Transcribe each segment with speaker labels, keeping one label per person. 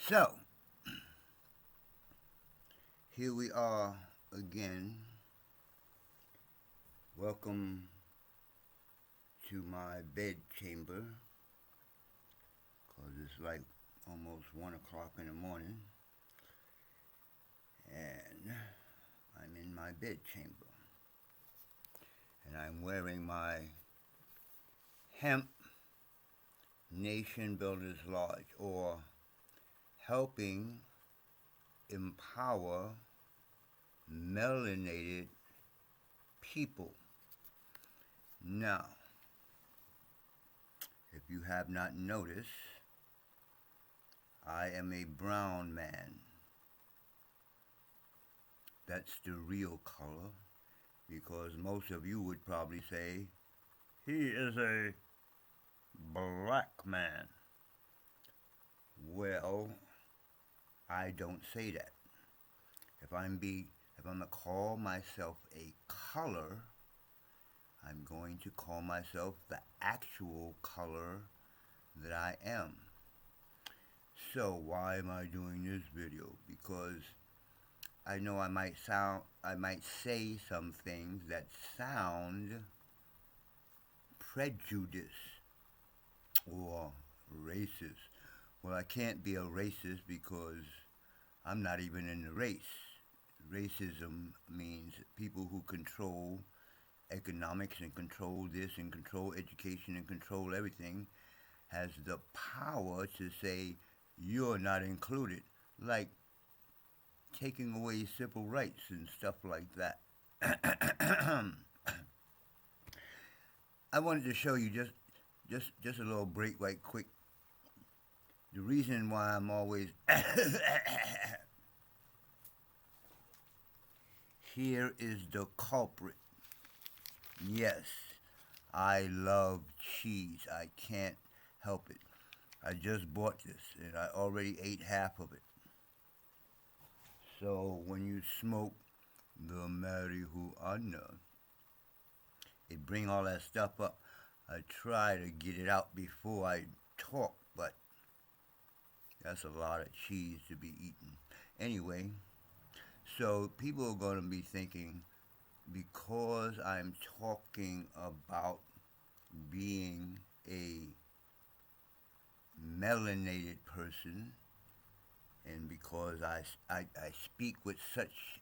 Speaker 1: So, here we are again. Welcome to my bed chamber, because it's like almost 1 o'clock in the morning, and I'm in my bed chamber. And I'm wearing my Hemp Nation Builders Lodge, or helping empower melanated people. Now, if you have not noticed, I am a brown man. That's the real color, because most of you would probably say, he is a black man. Well, I don't say that. If I'm gonna call myself a color, I'm going to call myself the actual color that I am. So why am I doing this video? Because I know I might say some things that sound prejudiced or racist. Well, I can't be a racist because I'm not even in the race. Racism means people who control economics and control this and control education and control everything has the power to say you're not included, like taking away civil rights and stuff like that. I wanted to show you just a little break right quick. The reason why I'm always here is the culprit. Yes, I love cheese. I can't help it. I just bought this and I already ate half of it. So when you smoke the marijuana, it bring all that stuff up. I try to get it out before I talk, but that's a lot of cheese to be eaten. Anyway, so people are going to be thinking, because I'm talking about being a melanated person, and because I speak with such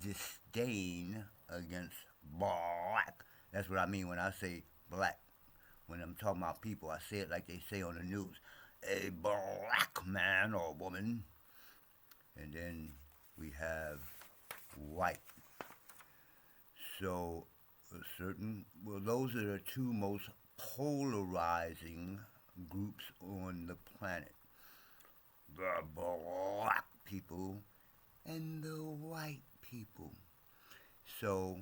Speaker 1: disdain against black, that's what I mean when I say black. When I'm talking about people, I say it like they say on the news, a black man or woman. And then we have white. So those are the two most polarizing groups on the planet. The black people and the white people. So,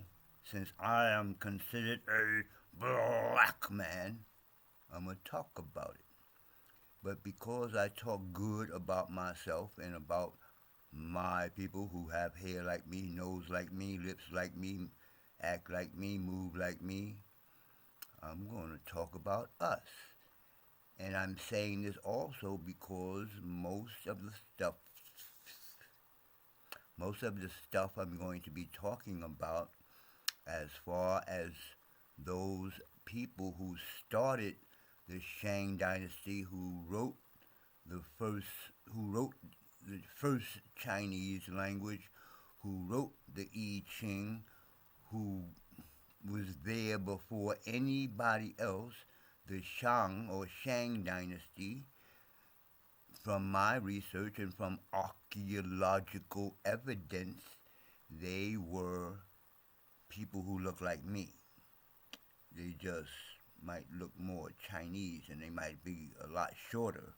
Speaker 1: since I am considered a black man, I'm going to talk about it. But because I talk good about myself and about my people who have hair like me, nose like me, lips like me, act like me, move like me, I'm going to talk about us. And I'm saying this also because most of the stuff I'm going to be talking about, as far as those people who started the Shang dynasty, who wrote the first Chinese language, who wrote the I Ching, who was there before anybody else, the Shang dynasty, from my research and from archaeological evidence, they were people who look like me. They just might look more Chinese and they might be a lot shorter.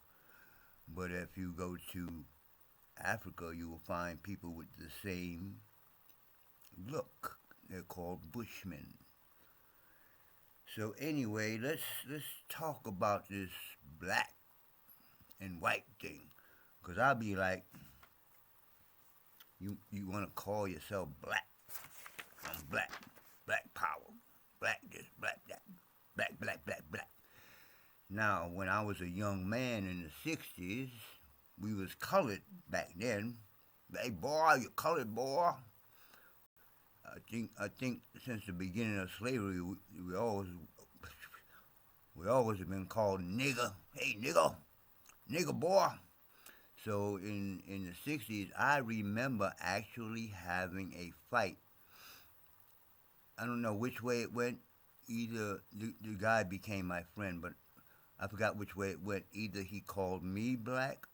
Speaker 1: But if you go to Africa, you will find people with the same look. They're called Bushmen. So anyway, let's talk about this black and white thing. Because I'll be like, you want to call yourself black. I'm black. Black power. Black this, black that. Black. Now, when I was a young man in the 60s, we was colored back then. Hey boy, you colored boy. I think since the beginning of slavery, we always have been called nigger. Hey nigger, nigger boy. So in the '60s, I remember actually having a fight. I don't know which way it went. Either the guy became my friend, but I forgot which way it went. Either he called me black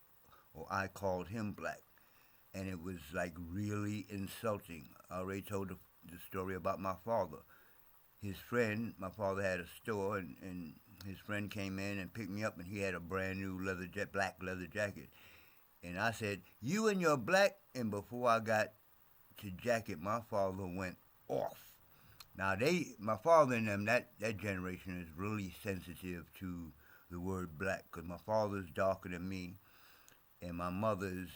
Speaker 1: or I called him black. And it was like really insulting. I already told the story about my father. His friend, my father had a store, and his friend came in and picked me up, and he had a brand new black leather jacket. And I said, "You and your black," and before I got to jacket, my father went off. Now my father and them, that generation is really sensitive to the word black, because my father's darker than me, and my mother's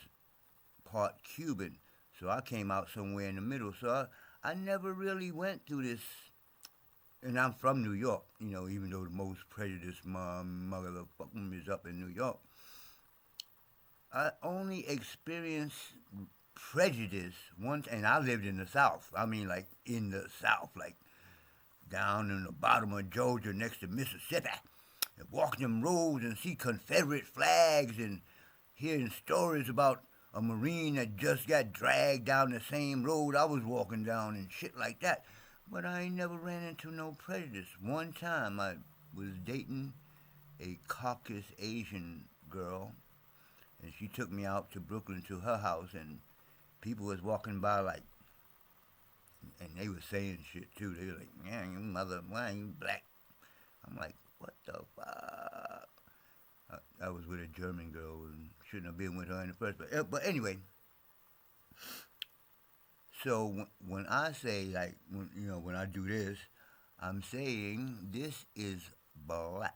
Speaker 1: part Cuban. So I came out somewhere in the middle. So I never really went through this. And I'm from New York, even though the most prejudiced motherfucker is up in New York. I only experienced prejudice once, and I lived in the South. I mean, like in the South, like down in the bottom of Georgia next to Mississippi, and walking them roads and see Confederate flags and hearing stories about a Marine that just got dragged down the same road I was walking down and shit like that. But I ain't never ran into no prejudice. One time I was dating a Caucasus Asian girl, and she took me out to Brooklyn to her house, and people was walking by like, and they was saying shit too. They were like, "Man, you mother, why are you black?" I'm like, "What the fuck?" I was with a German girl and shouldn't have been with her in the first place. But anyway, so when I say like, when I do this, I'm saying this is black.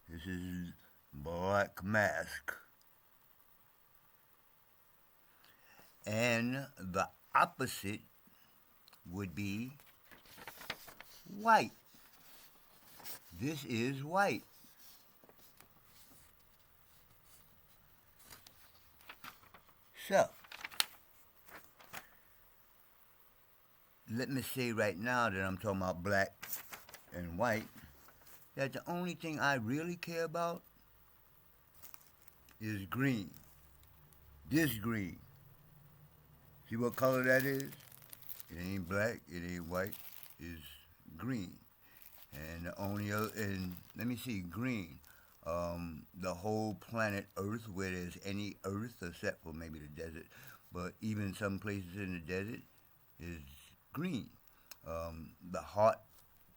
Speaker 1: This is black mask. And the opposite would be white. This is white. So, let me say right now that I'm talking about black and white, that the only thing I really care about is green. This green. See what color that is? It ain't black, it ain't white, it's green. And the only other, and let me see, green. The whole planet Earth, where there's any Earth except for maybe the desert, but even some places in the desert is green. The heart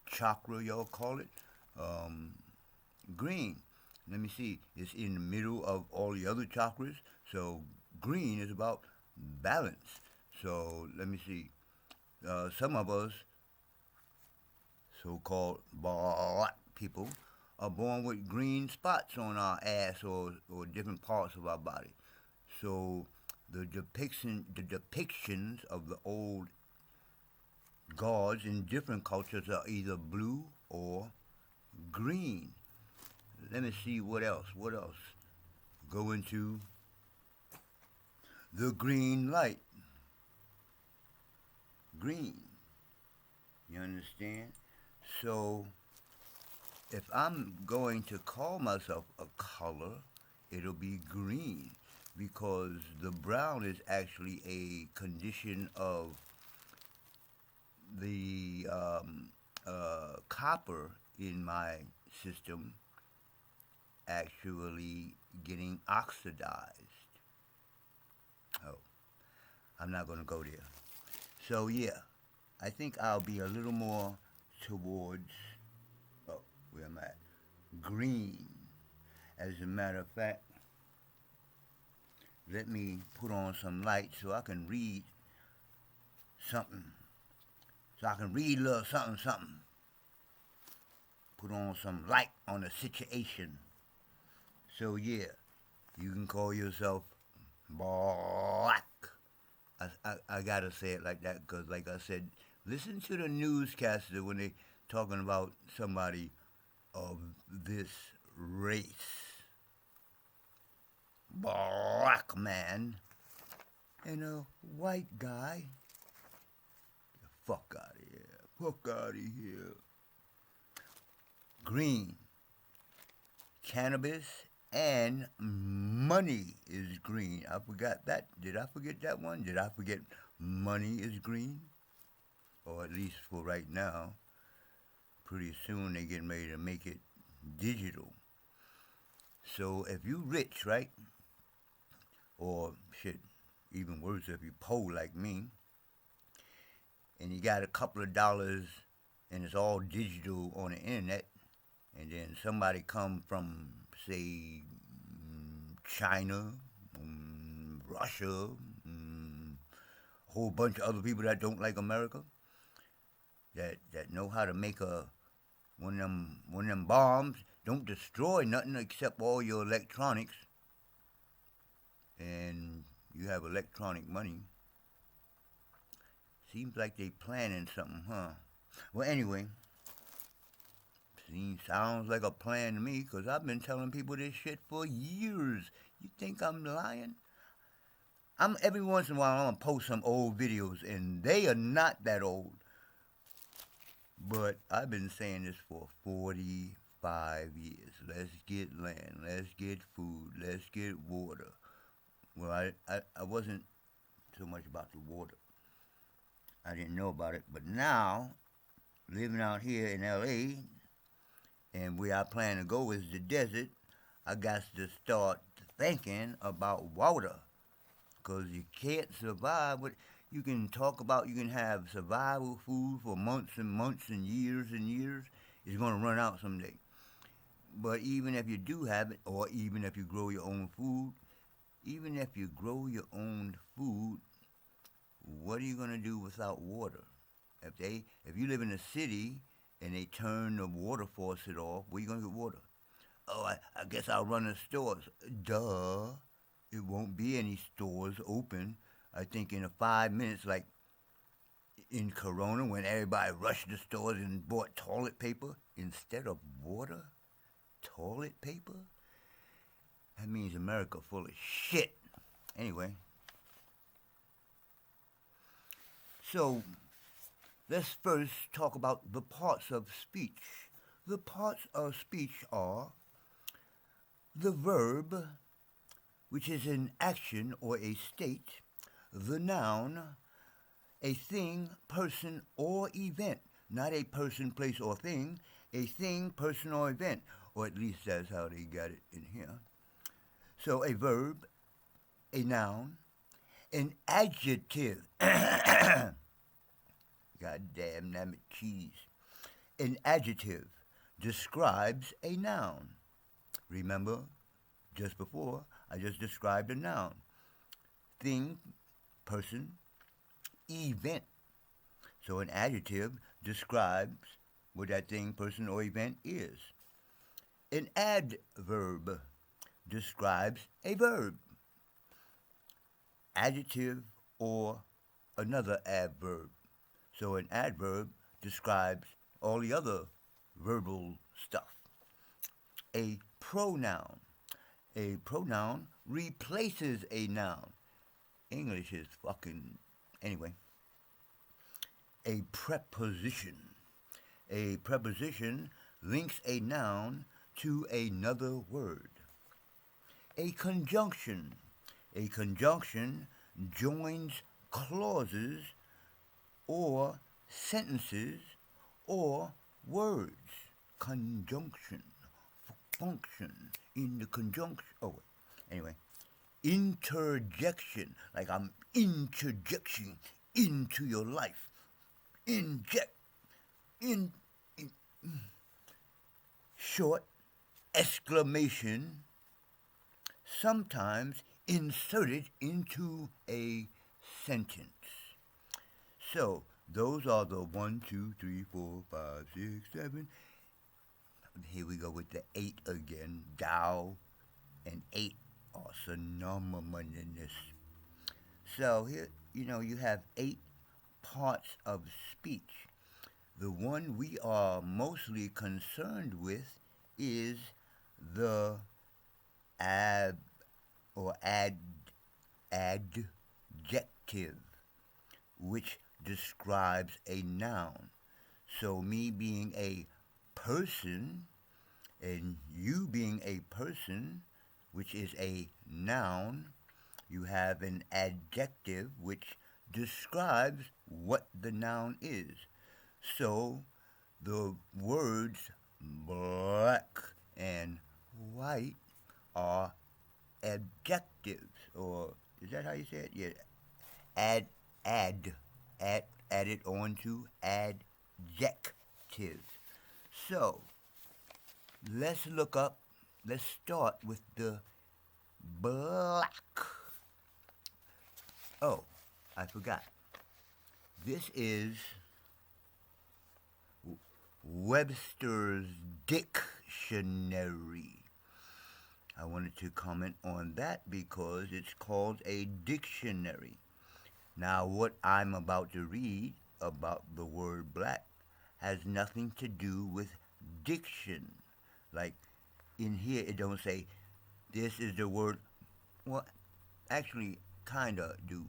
Speaker 1: chakra, y'all call it, um, green. Let me see, it's in the middle of all the other chakras, so green is about balance. So let me see, some of us so-called black people are born with green spots on our ass or different parts of our body. So the depictions of the old gods in different cultures are either blue or green. Let me see what else. What else? Go into the green light. Green. You understand? So if I'm going to call myself a color, it'll be green because the brown is actually a condition of the copper in my system actually getting oxidized. Oh, I'm not going to go there. So, yeah, I think I'll be a little more towards, oh, where am I at? Green. As a matter of fact, let me put on some light so I can read something. So I can read a little something, something. Put on some light on the situation. So yeah, you can call yourself black. I gotta say it like that because, like I said, Listen to the newscaster when they talking about somebody of this race. Black man and a white guy. Fuck out of here. Fuck out of here. Green. Cannabis and money is green. I forgot that. Did I forget that one? Did I forget money is green? Or at least for right now. Pretty soon they get ready to make it digital. So if you rich, right? Or shit, even worse if you poor like me, and you got a couple of dollars and it's all digital on the internet, and then somebody come from, say, China, Russia, a whole bunch of other people that don't like America, that know how to make one of them bombs, don't destroy nothing except all your electronics, and you have electronic money. Seems like they planning something, huh? Well, anyway, sounds like a plan to me, because I've been telling people this shit for years. You think I'm lying? Every once in a while, I'm going to post some old videos, and they are not that old. But I've been saying this for 45 years. Let's get land. Let's get food. Let's get water. Well, I wasn't so much about the water. I didn't know about it. But now, living out here in L.A., and where I plan to go is the desert, I got to start thinking about water. Because you can't survive with... You can talk about, you can have survival food for months and months and years. It's going to run out someday. But even if you do have it, or even if you grow your own food, what are you going to do without water? If you live in a city and they turn the water faucet off, where are you going to get water? Oh, I guess I'll run the stores. Duh. It won't be any stores open. I think in 5 minutes, like in Corona, when everybody rushed to stores and bought toilet paper instead of water. Toilet paper? That means America full of shit. Anyway. So, let's first talk about the parts of speech. The parts of speech are the verb, which is an action or a state, the noun, a thing, person, or event. Not a person, place, or thing. A thing, person, or event. Or at least that's how they got it in here. So a verb, a noun, an adjective. God damn it, cheese. An adjective describes a noun. Remember, just before, I just described a noun. Thing, person, event. So an adjective describes what that thing, person, or event is. An adverb describes a verb, adjective, or another adverb. So an adverb describes all the other verbal stuff. A pronoun. A pronoun replaces a noun. English is fucking... Anyway. A preposition. A preposition links a noun to another word. A conjunction. A conjunction joins clauses or sentences or words. Conjunction. Function. In the conjunction. Oh, anyway. Interjection. Like I'm interjecting into your life. Inject. In short, exclamation, sometimes inserted into a sentence. So, those are the 1, 2, 3, 4, 5, 6, 7. Here we go with the 8 again. Thou and 8 are synonymous. So, here, you have 8 parts of speech. The one we are mostly concerned with is the ab or adjective, which describes a noun. So, me being a person and you being a person, which is a noun, you have an adjective which describes what the noun is. So, the words black and white are adjectives, or is that how you say it? Yeah, add, add, add it on to adjectives. So, let's look up, let's start with the black. Oh, I forgot. This is Webster's Dictionary. I wanted to comment on that because it's called a dictionary. Now, what I'm about to read about the word black has nothing to do with diction. Like in here, it don't say this is the word. Well, actually, kinda do.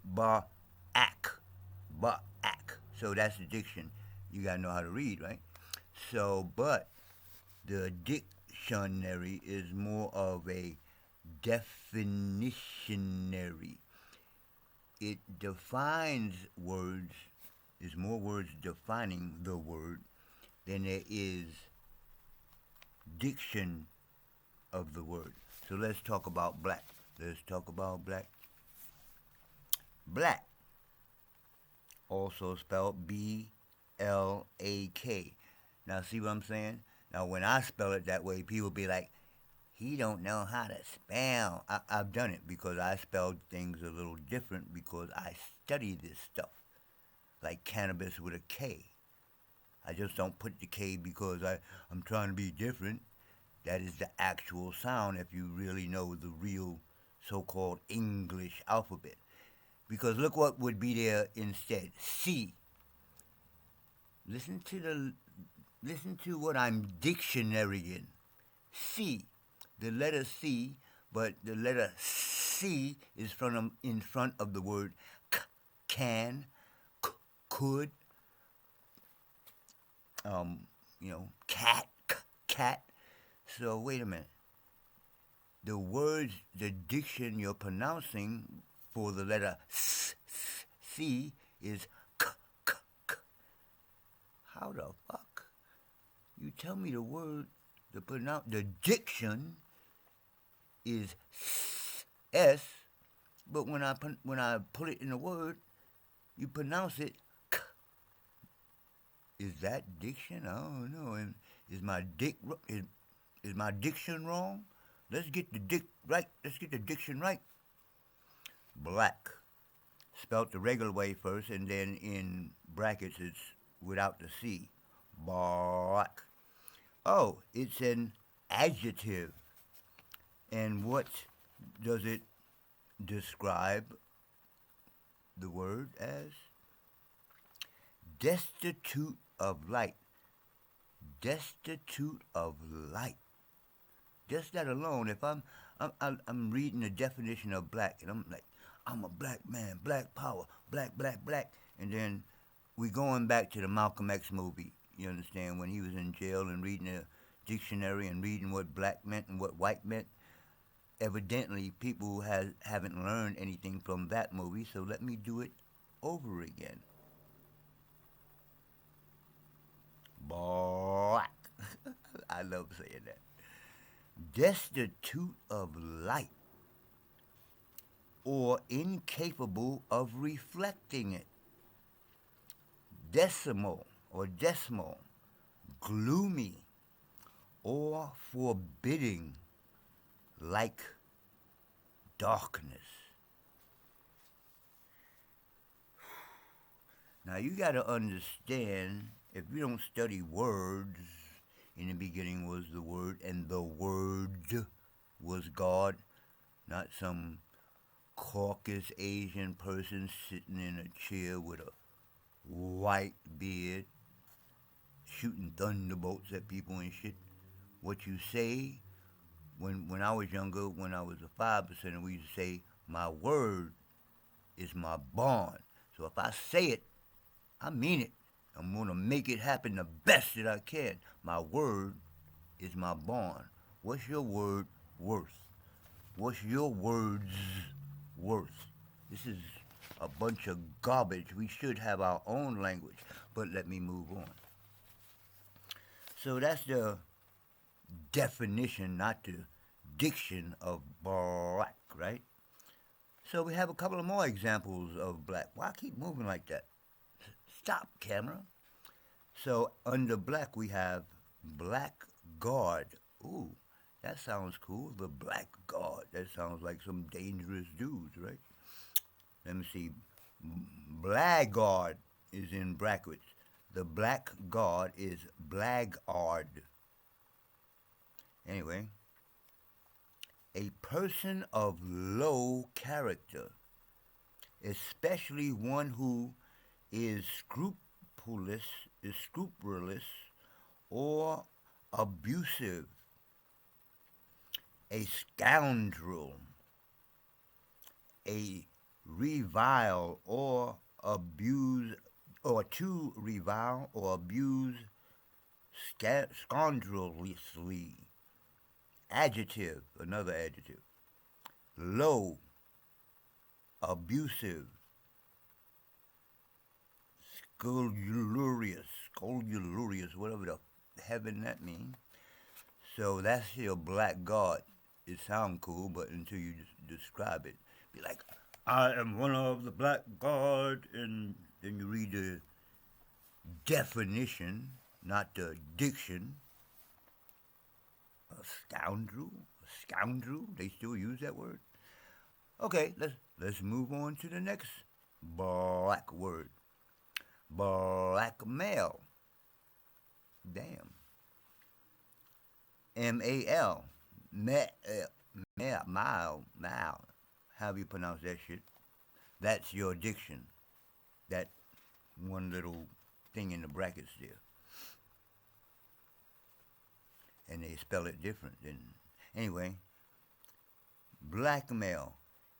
Speaker 1: Ba-ak. Ba-ak. So that's the diction. You gotta know how to read, right? So, but the dictionary is more of a definitionary. It defines words, there's more words defining the word than there is diction of the word. So let's talk about black. Let's talk about black. Black, also spelled B-L-A-K. Now see what I'm saying? Now when I spell it that way, people be like, he don't know how to spell. I've done it because I spelled things a little different because I study this stuff. Like cannabis with a K. I just don't put the K because I'm trying to be different. That is the actual sound if you really know the real so-called English alphabet. Because look what would be there instead. C. Listen to what I'm dictionarying. C. The letter C, but the letter C is in front of the word can, could, cat, cat. So wait a minute. The words, the diction you're pronouncing for the letter C is k. How the fuck? You tell me the word, the diction is S, but when I put it in a word, you pronounce it k. Is that diction? I don't know. And is my diction wrong? Let's get the diction right. Black, spelt the regular way first, and then in brackets it's without the C. Black. Oh, it's an adjective. And what does it describe the word as? Destitute of light. Destitute of light. Just that alone, if I'm reading the definition of black, and I'm like, I'm a black man, black power, black, and then we going back to the Malcolm X movie. You understand, when he was in jail and reading the dictionary and reading what black meant and what white meant. Evidently, people haven't learned anything from that movie, so let me do it over again. Black. I love saying that. Destitute of light, or incapable of reflecting it. Decimal, gloomy, or forbidding, like darkness. Now you got to understand, if you don't study words, in the beginning was the Word, and the Word was God, not some Caucasian Asian person sitting in a chair with a white beard, shooting thunderbolts at people and shit. What you say when I was younger, when I was a 5%, we used to say, my word is my bond. So if I say it, I mean it. I'm going to make it happen the best that I can. My word is my bond. What's your word worth? What's your words worth? This is a bunch of garbage. We should have our own language. But let me move on. So that's the definition, not the diction of black, right? So we have a couple of more examples of black. Why keep moving like that? Stop, camera. So under black we have blackguard. Ooh, that sounds cool. The blackguard. That sounds like some dangerous dudes, right? Let me see. Blackguard is in brackets. The blackguard is blackguard. Anyway, a person of low character, especially one who is scrupulous or abusive, a scoundrel, a revile or abuse, or to revile or abuse scoundrelously. Adjective, another adjective. Low, abusive, scolulurious, whatever the heaven that means. So that's your blackguard. It sounds cool, but until you describe it, be like, I am one of the blackguard, and then you read the definition, not the diction. A scoundrel. They still use that word. Okay, let's move on to the next black word. Blackmail. Damn. M-A-L. Mal. How do you pronounce that shit? That's your diction. That one little thing in the brackets there. And they spell it different. Anyway, blackmail.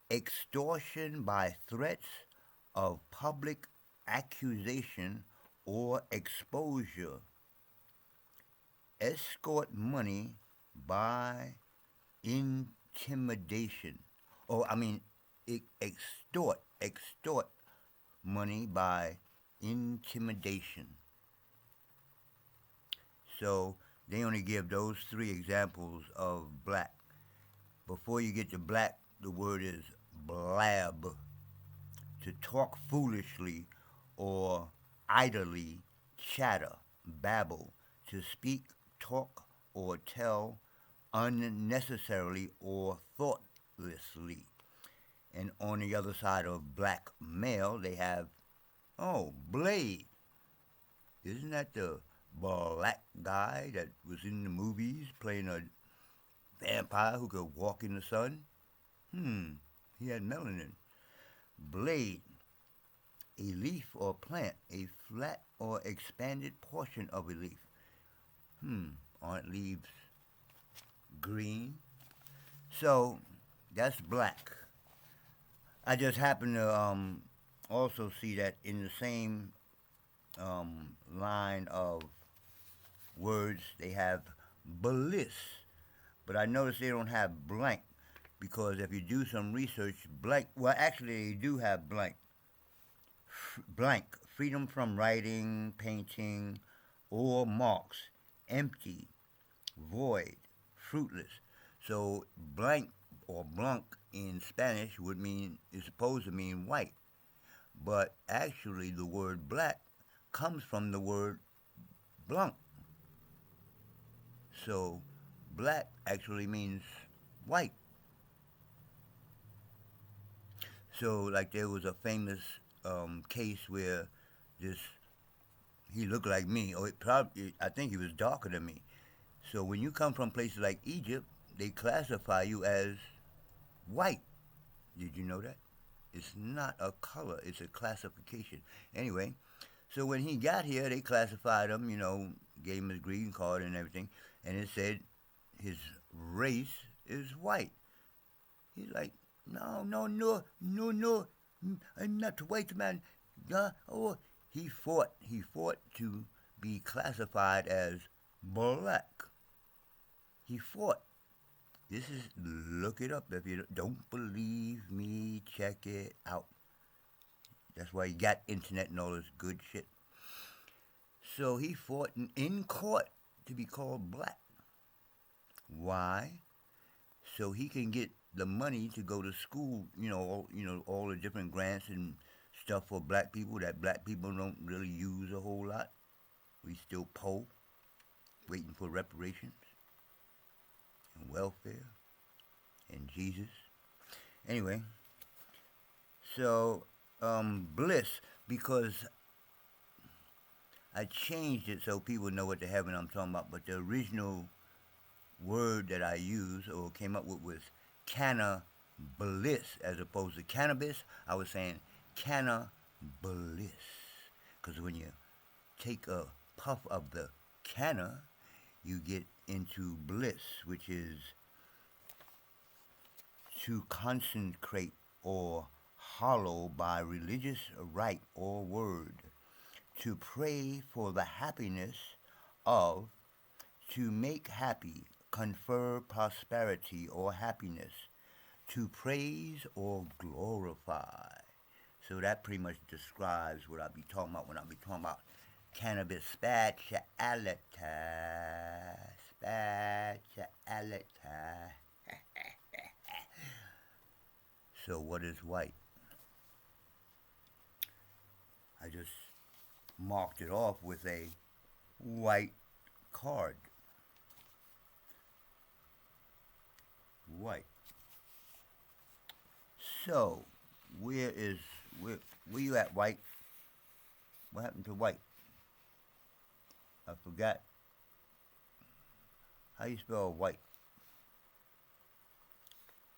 Speaker 1: Extortion by threats of public accusation or exposure. Escort money by intimidation. Extort money by intimidation. So they only give those three examples of black. Before you get to black, the word is blab. To talk foolishly or idly, chatter, babble. To speak, talk, or tell unnecessarily or thoughtlessly. And on the other side of black male, they have, Blade. Isn't that the black guy that was in the movies playing a vampire who could walk in the sun? He had melanin. Blade. A leaf or plant, a flat or expanded portion of a leaf. Aren't leaves green? So that's black. I just happen to also see that in the same line of words, they have bliss. But I notice they don't have blank, because if you do some research, actually they do have blank. Blank, freedom from writing, painting, or marks. Empty, void, fruitless. So blank or blanc in Spanish is supposed to mean white. But actually the word black comes from the word blanc. So black actually means white. So like there was a famous case where he looked like me, or I think he was darker than me. So when you come from places like Egypt, they classify you as white. Did you know that? It's not a color, it's a classification. Anyway, so when he got here, they classified him, gave him his green card and everything, and it said his race is white. He's like, no, no, no, no, no, I'm not a white man. Oh, he fought to be classified as black. He fought. This is, look it up. If you don't believe me, check it out. That's why you got internet and all this good shit. So he fought in court to be called black. Why? So he can get the money to go to school, all the different grants and stuff for black people that black people don't really use a whole lot. We still poor, waiting for reparations and welfare and Jesus. Anyway, so bliss, because I changed it so people know what the heaven I'm talking about, but the original word that I used or came up with was Kannabis as opposed to cannabis. I was saying Kannabis, because when you take a puff of the canna, you get into bliss, which is to consecrate or hallow by religious rite or word, to pray for the happiness of, to make happy, confer prosperity or happiness, to praise or glorify. So that pretty much describes what I be talking about when I be talking about cannabis spirituality. So what is white? I just marked it off with a white card. White. So, where you at, white? What happened to white? I forgot. How you spell white?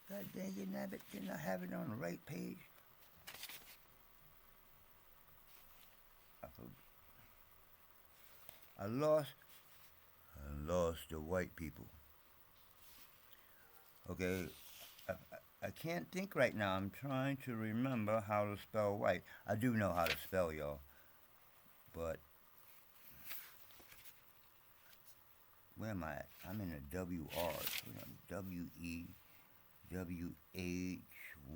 Speaker 1: God dang it, Nabbit, didn't I have it on the right page? I lost the white people. Okay, I can't think right now. I'm trying to remember how to spell white. I do know how to spell, y'all. But where am I at? I'm in the WR. W-E-W-H,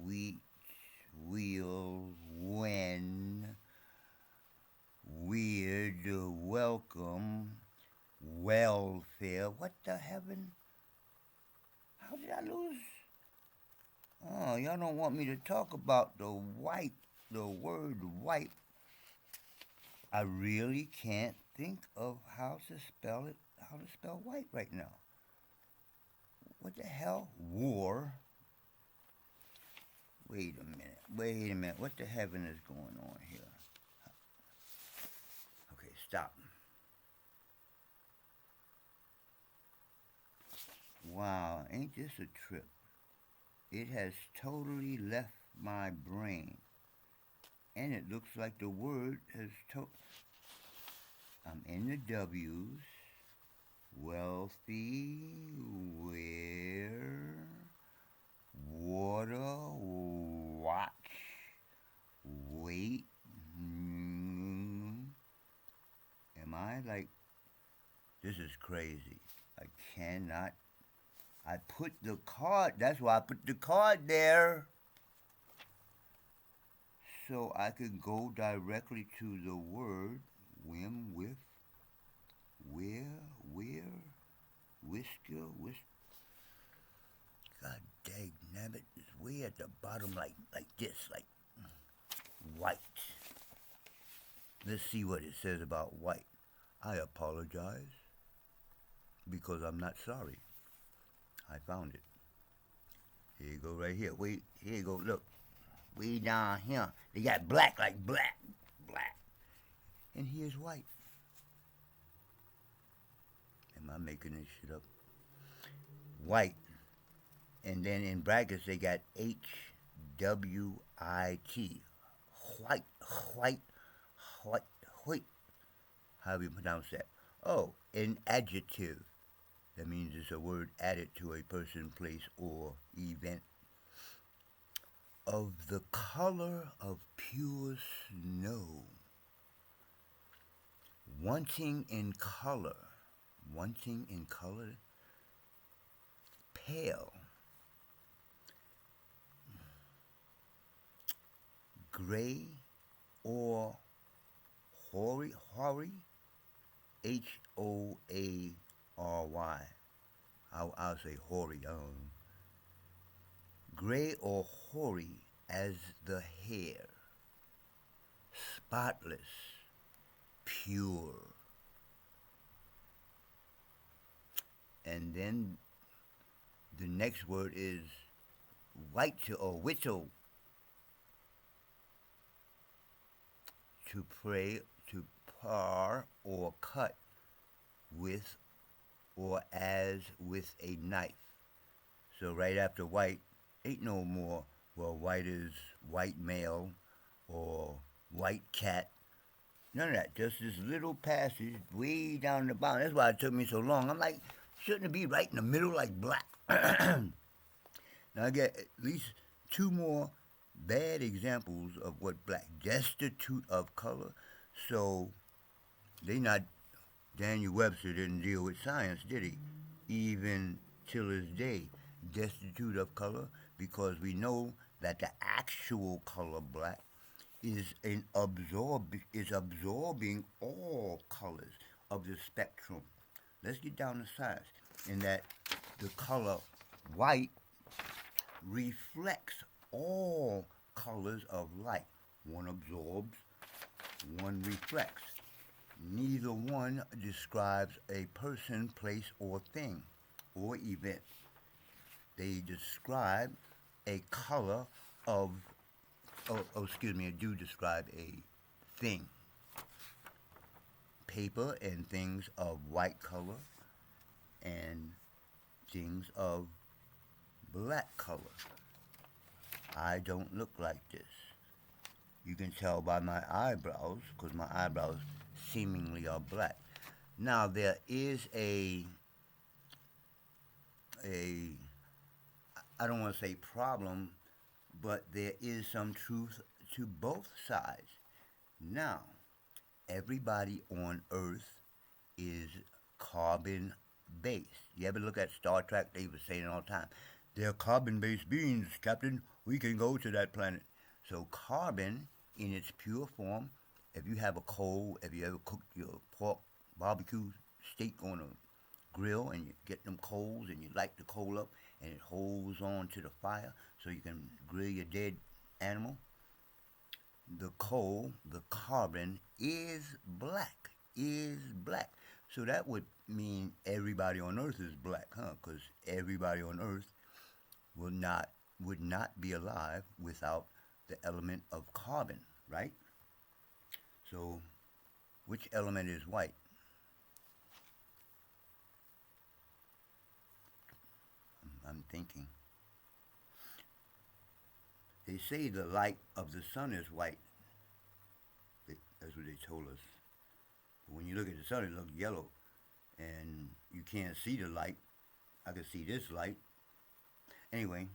Speaker 1: wheat, wheel, when, weird, welcome, welfare. What the heaven? How did I lose? Oh, y'all don't want me to talk about the word white. I really can't think of how to spell white right now. What the hell? War. Wait a minute. What the heaven is going on here? Okay, stop. Wow, ain't this a trip? It has totally left my brain. And it looks like the word has I'm in the W's. Wealthy, where, water, watch, wait. Am I like, this is crazy. I cannot. I put the card, that's why I put the card there. So I could go directly to the word, whim, with, where, whisker. God dang nabbit, it's way at the bottom like this, like white. Let's see what it says about white. I apologize because I'm not sorry. I found it. Here you go right here. Wait, here you go, look. Way down here. They got black like black. And here's white. Am I making this shit up? White. And then in brackets they got W-I-T. White, white, white, white. How do you pronounce that? Oh, an adjective. That means it's a word added to a person, place, or event. Of the color of pure snow. Wanting in color. Wanting in color. Pale. Gray or hoary. Hoary. I'll say hoary. Gray or hoary as the hair. Spotless. Pure. And then the next word is white or whistle. To pray, to par or cut with or as with a knife. So right after white, ain't no more, well, white is white male or white cat. None of that. Just this little passage way down the bottom. That's why it took me so long. I'm like, shouldn't it be right in the middle like black? Now I get at least two more bad examples of what black. Destitute of color. So they not, Daniel Webster didn't deal with science, did he? Even till this day. Destitute of color, because we know that the actual color black is absorbing all colors of the spectrum. Let's get down to science. In that the color white reflects all colors of light. One absorbs, one reflects. Neither one describes a person, place, or thing, or event. They describe a color of, they do describe a thing. Paper and things of white color and things of black color. I don't look like this. You can tell by my eyebrows, because my eyebrows seemingly are black. Now, there is I don't want to say problem, but there is some truth to both sides. Now, everybody on Earth is carbon based. You ever look at Star Trek? They were saying it all the time. They're carbon based beings, Captain. We can go to that planet. So carbon in its pure form, if you have a coal, if you ever cooked your pork barbecue steak on a grill and you get them coals and you light the coal up and it holds on to the fire so you can grill your dead animal, the coal, the carbon is black, So that would mean everybody on Earth is black, huh? Because everybody on Earth would not be alive without the element of carbon, right? So which element is white? I'm thinking. They say the light of the sun is white. That's what they told us. But when you look at the sun, it looks yellow. And you can't see the light. I can see this light. Anyway,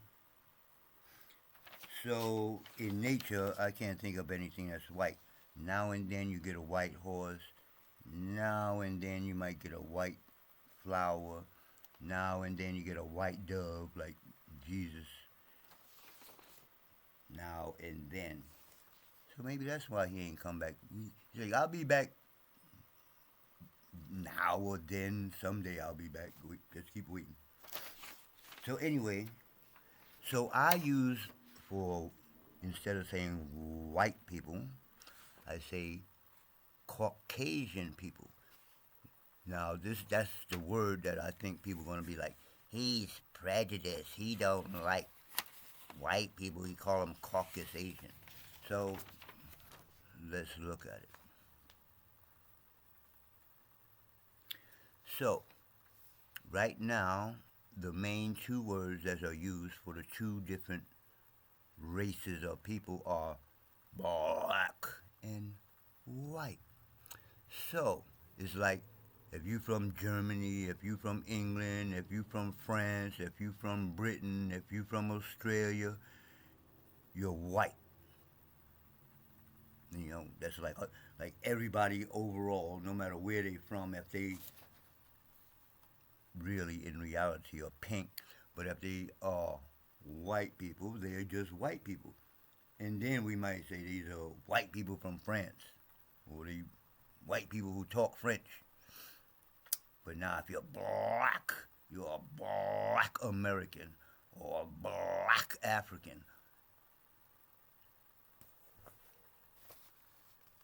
Speaker 1: so in nature, I can't think of anything that's white. Now and then you get a white horse. Now and then you might get a white flower. Now and then you get a white dove like Jesus. Now and then. So maybe that's why he ain't come back. He's like, I'll be back now or then. Someday I'll be back. Just keep waiting. So anyway, so I use for, instead of saying white people, I say Caucasian people. Now that's the word that I think people are gonna be like, he's prejudiced. He don't like white people. He call them Caucasian. So let's look at it. So right now, the main two words that are used for the two different races of people are black and white. So it's like if you from Germany, if you from England, if you from France, if you from Britain, if you from Australia, you're white. You know, that's like everybody overall, no matter where they from, if they really in reality are pink, but if they are white people, they're just white people. And then we might say these are white people from France, or the white people who talk French. But now, if you're black, you're a black American or a black African.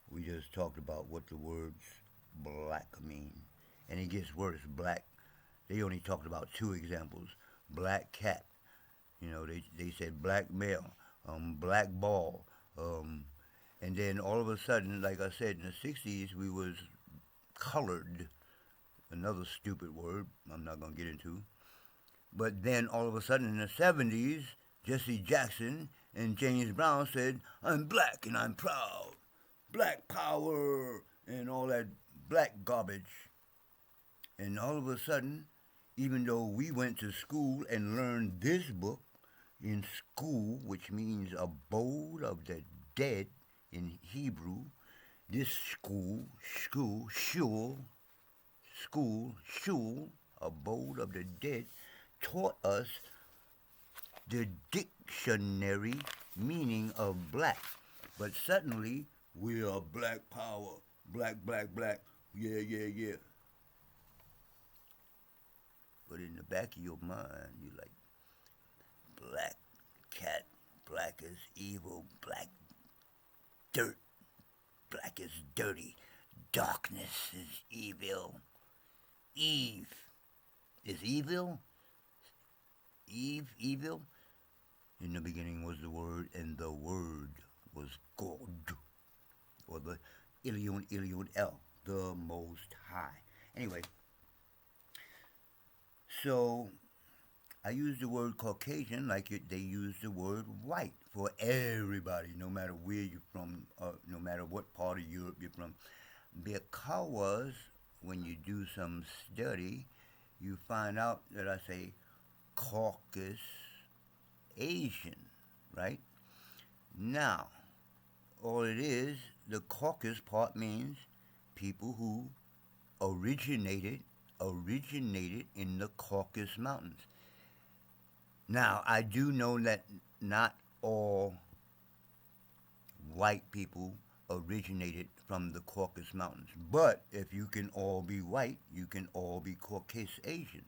Speaker 1: We just talked about what the words black mean. And it gets worse. Black, they only talked about two examples. Black cat, they said black male, black ball. And then all of a sudden, like I said, in the 60s, we was colored, another stupid word I'm not going to get into. But then all of a sudden in the 70s, Jesse Jackson and James Brown said, I'm black and I'm proud. Black power and all that black garbage. And all of a sudden, even though we went to school and learned this book in school, which means abode of the dead in Hebrew, this shul, abode of the dead, taught us the dictionary meaning of black. But suddenly, we are black power, black, yeah, yeah, yeah. But in the back of your mind, you're like, black cat, black is evil, black dirt, black is dirty, darkness is evil. Eve is evil? Eve, evil? In the beginning was the Word, and the Word was God, or the Ilion El, the Most High. Anyway, so I use the word Caucasian like they use the word white for everybody, no matter where you're from, no matter what part of Europe you're from. Because when you do some study, you find out that I say Caucus Asian, right? Now, all it is, the Caucasus part means people who originated in the Caucasus Mountains. Now, I do know that not all white people originated from the Caucasus Mountains. But if you can all be white, you can all be Caucasian Asian.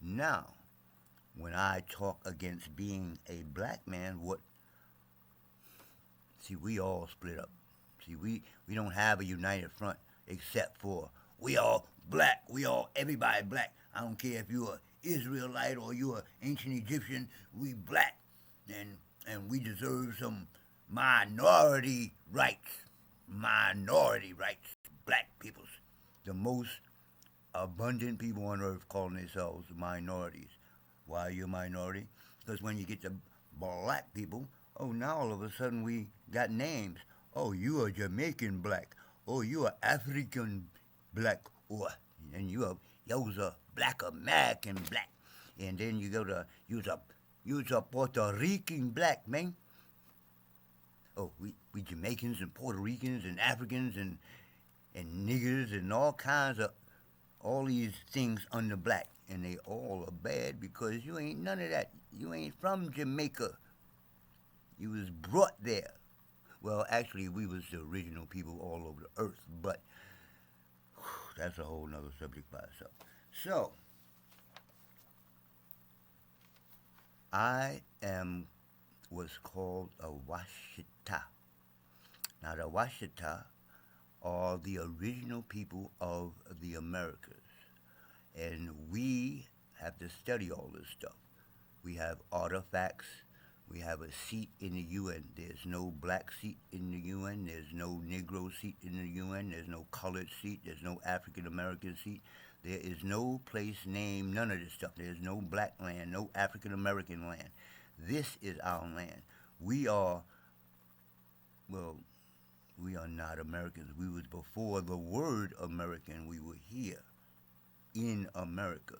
Speaker 1: Now, when I talk against being a black man, we all split up. See, we don't have a united front except for we all black, everybody black. I don't care if you're Israelite or you're ancient Egyptian, we black. And we deserve some minority rights. Minority rights, black peoples. The most abundant people on earth calling themselves minorities. Why are you a minority? Because when you get to black people, oh, now all of a sudden we got names. Oh, you are Jamaican black. Oh, you are African black. Or and you's a black American black. And then you go to you's a Puerto Rican black, man. Oh, we Jamaicans and Puerto Ricans and Africans and niggers and all kinds of all these things under black, and they all are bad because you ain't none of that. You ain't from Jamaica. You was brought there. Well, actually, we was the original people all over the earth, but that's a whole nother subject by itself. So, I am what's called a Washita. Now, the Washita are the original people of the Americas, and we have to study all this stuff. We have artifacts. We have a seat in the UN. There's no black seat in the UN. There's no Negro seat in the UN. There's no colored seat. There's no African American seat. There is no place named none of this stuff. There's no black land, no African American land. This is our land. We are, well, we are not Americans. We was before the word American. We were here in America.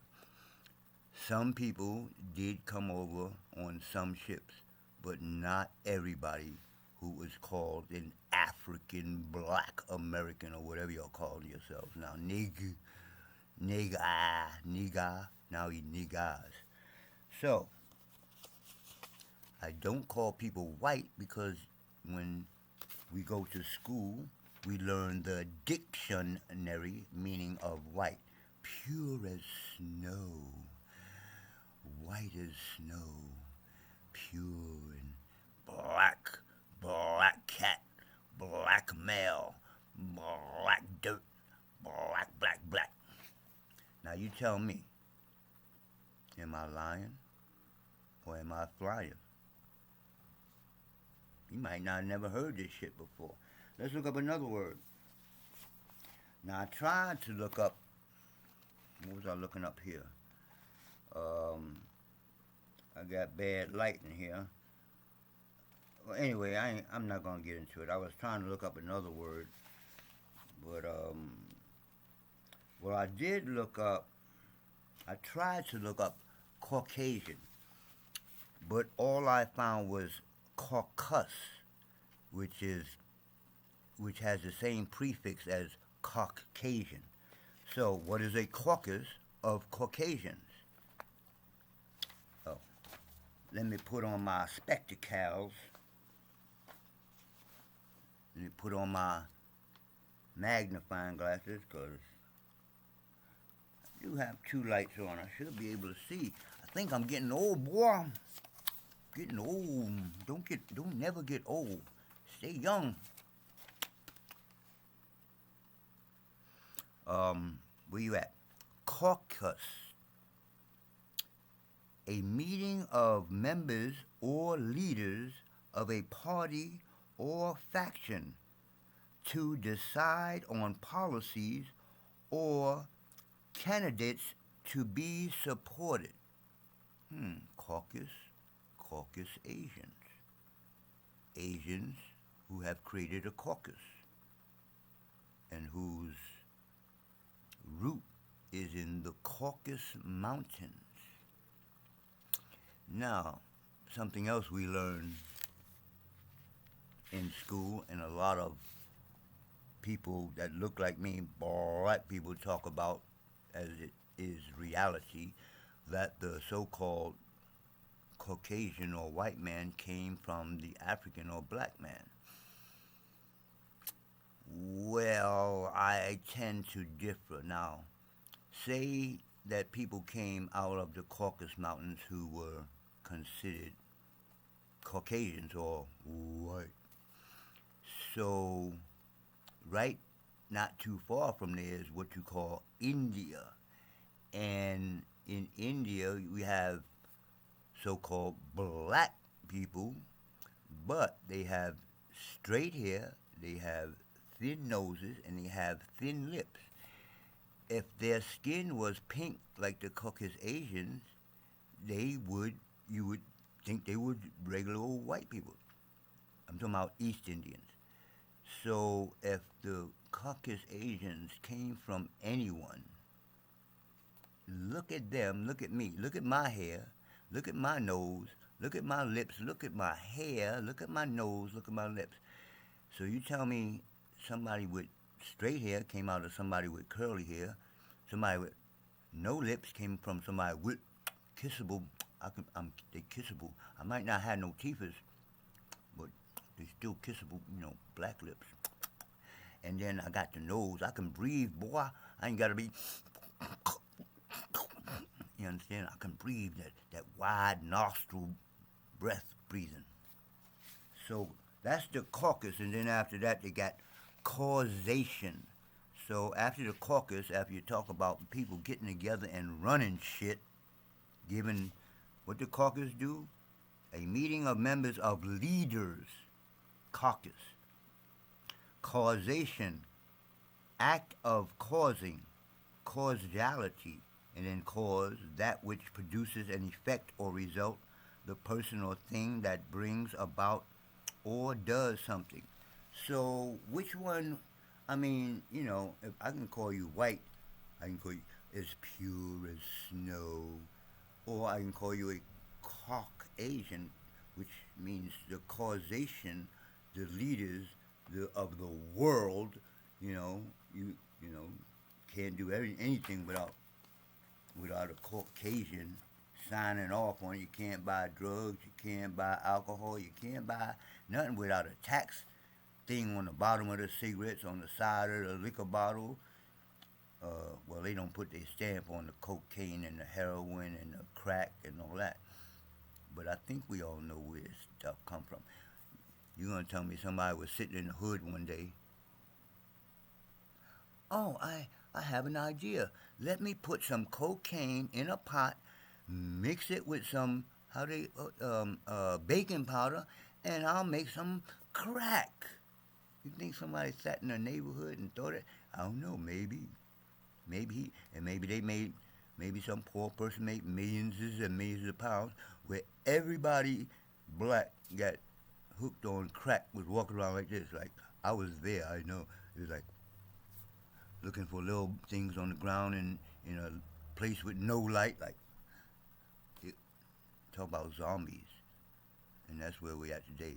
Speaker 1: Some people did come over on some ships, but not everybody who was called an African Black American or whatever y'all call yourselves now. Nigga. Now he niggas. So, I don't call people white because when we go to school, we learn the dictionary meaning of white. Pure as snow, white as snow, pure and black, black cat, black male, black dirt, black. Now you tell me, am I lying or am I flying? You might not have never heard this shit before. Let's look up another word. Now I tried to look up, what was I looking up here? I got bad light in here. Well, anyway, I'm not gonna get into it. I was trying to look up another word, but well, I did look up. I tried to look up Caucasian, but all I found was caucus, which has the same prefix as Caucasian. So, what is a caucus of Caucasians? Oh, let me put on my spectacles. Let me put on my magnifying glasses because I do have two lights on. I should be able to see. I think I'm getting old, boy. Getting old. Don't never get old. Stay young. Where you at? Caucus. A meeting of members or leaders of a party or faction to decide on policies or candidates to be supported. Caucus Asians. Asians who have created a caucus and whose root is in the Caucasus Mountains. Now, something else we learn in school, and a lot of people that look like me, black people, talk about as it is reality, that the so-called Caucasian or white man came from the African or black man. Well, I tend to differ. Now, say that people came out of the Caucasus Mountains who were considered Caucasians or white. So, right not too far from there is what you call India. And in India, we have so-called black people, but they have straight hair, they have thin noses, and they have thin lips. If their skin was pink like the Caucasus Asians, you would think they were regular old white people. I'm talking about East Indians. So if the Caucasus Asians came from anyone, look at them, look at me, look at my hair, look at my nose, look at my lips, look at my hair, look at my nose, look at my lips. So you tell me somebody with straight hair came out of somebody with curly hair, somebody with no lips came from somebody with kissable, they kissable. I might not have no teeth, but they still kissable, black lips. And then I got the nose. I can breathe, boy. I ain't got to be... You understand? I can breathe that wide nostril breath breathing. So that's the caucus, and then after that they got causation. So after the caucus, after you talk about people getting together and running shit, given what the caucus do, a meeting of members of leaders, caucus. Causation, act of causing, causality, and then cause, that which produces an effect or result, the person or thing that brings about or does something. So which one? I mean, if I can call you white, I can call you as pure as snow, or I can call you a Caucasian, which means the causation, the leaders of the world. You know can't do anything without a Caucasian signing off on it. You can't buy drugs, you can't buy alcohol, you can't buy nothing without a tax thing on the bottom of the cigarettes, on the side of the liquor bottle. Well, they don't put their stamp on the cocaine and the heroin and the crack and all that. But I think we all know where this stuff come from. You're gonna tell me somebody was sitting in the hood one day. Oh, I have an idea. Let me put some cocaine in a pot, mix it with some baking powder, and I'll make some crack. You think somebody sat in a neighborhood and thought it? I don't know. Maybe they made, maybe some poor person made millions and millions of pounds, where everybody black got hooked on crack, was walking around like this. Like I was there. I know. It was like looking for little things on the ground in a place with no light. Like it, talk about zombies, and that's where we're at today.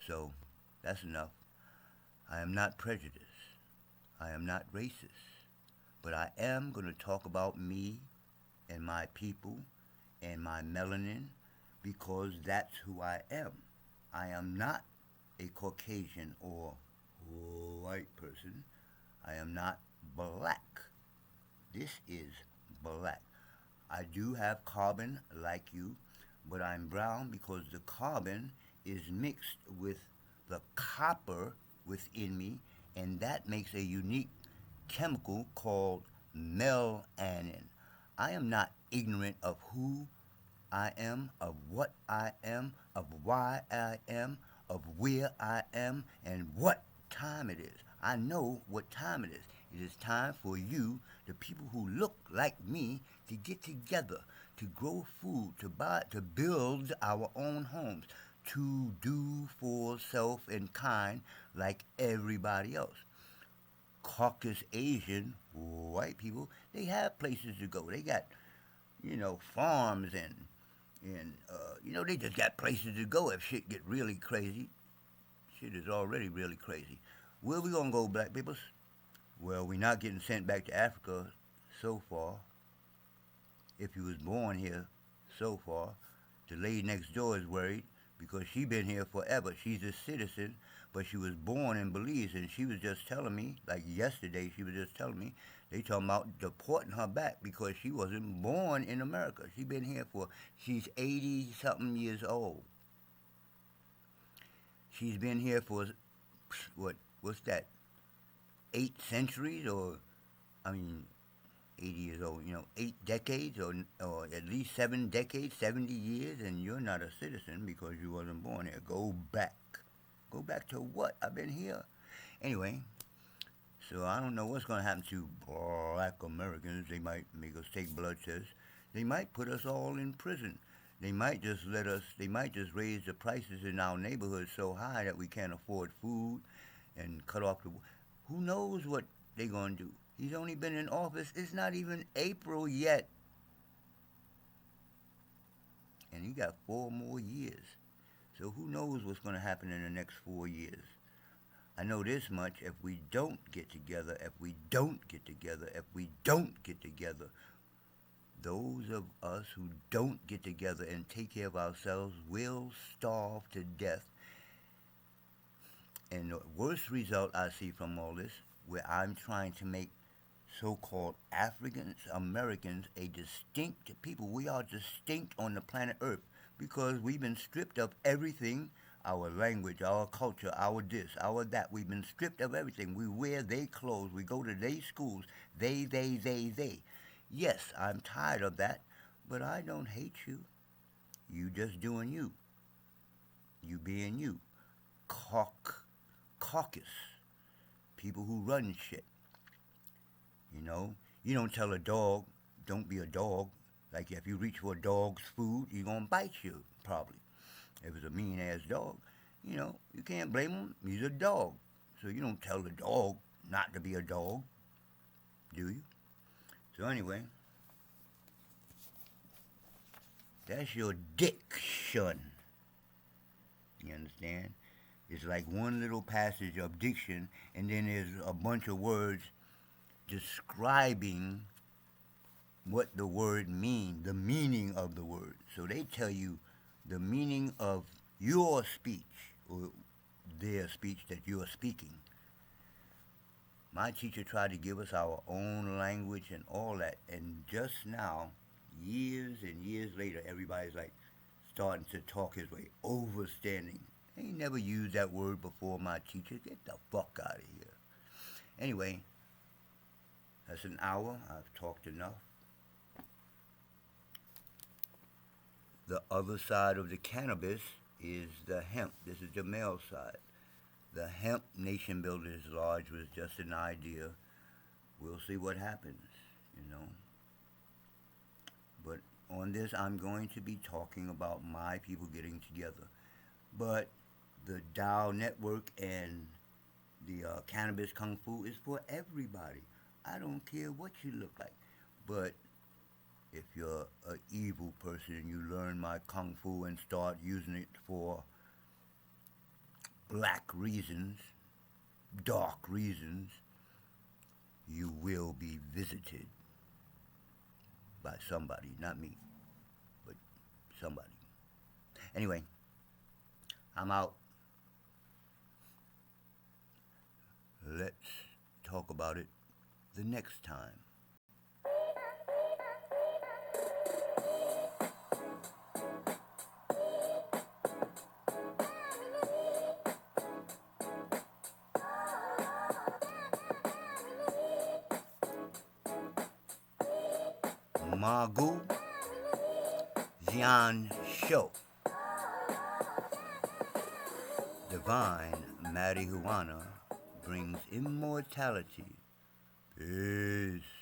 Speaker 1: So that's enough. I am not prejudiced. I am not racist. But I am going to talk about me and my people and my melanin because that's who I am. I am not a Caucasian or white person. I am not black. This is black. I do have carbon like you, but I'm brown because the carbon is mixed with the copper within me, and that makes a unique chemical called melanin. I am not ignorant of who I am, of what I am, of why I am, of where I am, and what time it is. I know what time it is. It is time for you, the people who look like me, to get together, to grow food, to build our own homes, to do for self and kind like everybody else. Caucasus Asian white people, they have places to go. They got, farms and they just got places to go if shit get really crazy. Shit is already really crazy. Where we gonna go, black peoples? Well, we not getting sent back to Africa so far. If you was born here so far, the lady next door is worried because she been here forever. She's a citizen, but she was born in Belize, and she was just telling me, like yesterday, she was just telling me, they talking about deporting her back because she wasn't born in America. She been here she's 80-something years old. She's been here for, what's that, 8 centuries, or, I mean, 80 years old, 8 decades, or at least 7 decades, 70 years, and you're not a citizen because you wasn't born here. Go back. Go back to what? I've been here. Anyway, so I don't know what's going to happen to black Americans. They might make us take blood tests. They might put us all in prison. They might just raise the prices in our neighborhood so high that we can't afford food and cut off the. Who knows what they're going to do? He's only been in office. It's not even April yet. And he got 4 more years. So who knows what's going to happen in the next 4 years? I know this much. If we don't get together, those of us who don't get together and take care of ourselves will starve to death. And the worst result I see from all this, where I'm trying to make so-called Africans, Americans, a distinct people. We are distinct on the planet Earth because we've been stripped of everything, our language, our culture, our this, our that. We've been stripped of everything. We wear their clothes. We go to their schools. They. Yes, I'm tired of that, but I don't hate you. You just doing you. You being you. Caucus. People who run shit. You don't tell a dog, don't be a dog. Like if you reach for a dog's food, he's gonna bite you, probably. If it's a mean ass dog, you can't blame him. He's a dog. So you don't tell the dog not to be a dog, do you? So anyway, that's your diction. You understand? It's like one little passage of diction, and then there's a bunch of words describing what the word means, the meaning of the word. So they tell you the meaning of your speech or their speech that you're speaking. My teacher tried to give us our own language and all that, and just now, years and years later, everybody's like starting to talk his way, overstanding. He never used that word before, my teacher. Get the fuck out of here. Anyway, that's an hour. I've talked enough. The other side of the cannabis is the hemp. This is the male side. The hemp nation builders lodge was just an idea. We'll see what happens. But on this, I'm going to be talking about my people getting together. But the Dow Network and the Kannnabis Kung-Fu is for everybody. I don't care what you look like. But if you're an evil person and you learn my Kung Fu and start using it for black reasons, dark reasons, you will be visited by somebody, not me, but somebody. Anyway, I'm out. Let's talk about it the next time. Magu Jian Show. Divine marijuana brings immortality. Peace.